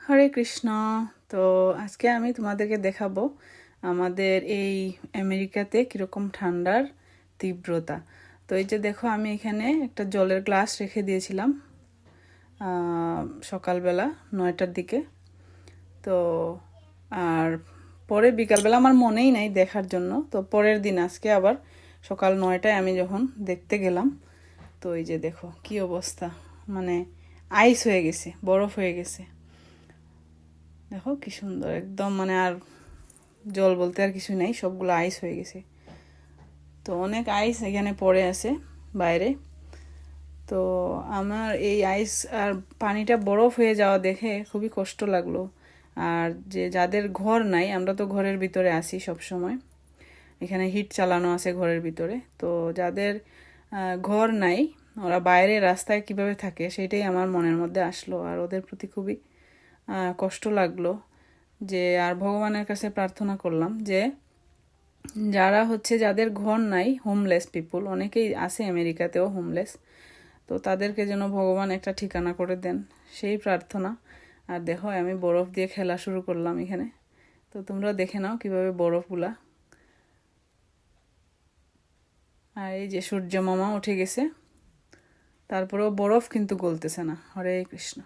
হরে কৃষ্ণ। তো আজকে আমি তোমাদেরকে দেখাবো আমাদের এই আমেরিকাতে কীরকম ঠান্ডার তীব্রতা। তো এই যে দেখো, আমি এখানে একটা জলের গ্লাস রেখে দিয়েছিলাম সকালবেলা 9টার দিকে। তো আর পরে বিকালবেলা আমার মনেই নাই দেখার জন্য। তো পরের দিন আজকে আবার সকাল 9টায় আমি যখন দেখতে গেলাম, তো এই যে দেখো কি অবস্থা, মানে আইস হয়ে গেছে, বরফ হয়ে গেছে। দেখো কি সুন্দর একদম, মানে আর জল বলতে আর কিছু নেই, সবগুলো আইস হয়ে গেছে। তো অনেক আইস এখানে পড়ে আছে বাইরে। তো আমার এই আইস আর পানিটা বরফ হয়ে যাওয়া দেখে খুবই কষ্ট লাগলো। আর যে যাদের ঘর নাই, আমরা তো ঘরের ভিতরে আছি সব সময়, এখানে হিট চালানো আছে ঘরের ভিতরে। তো যাদের ঘর নাই, ওরা বাইরে রাস্তায় কিভাবে থাকে সেটাই আমার মনের মধ্যে আসলো, আর ওদের প্রতি খুবই কষ্ট লাগলো। যে আর ভগবানের কাছে প্রার্থনা করলাম যে যারা যাদের ঘর নাই, হোমলেস পিপুল অনেকেই আছে আমেরিকাতেও হোমলেস, তো তাদেরকে যেন ভগবান একটা ঠিকানা করে দেন, সেই প্রার্থনা। আর দেখো আমি বরফ দিয়ে খেলা শুরু করলাম এখানে। তো তোমরা দেখে নাও কিভাবে বরফগুলা। আর এই যে সূর্য মামা উঠে গেছে, তারপরেও বরফ কিন্তু গলতেছে না। হরে কৃষ্ণ।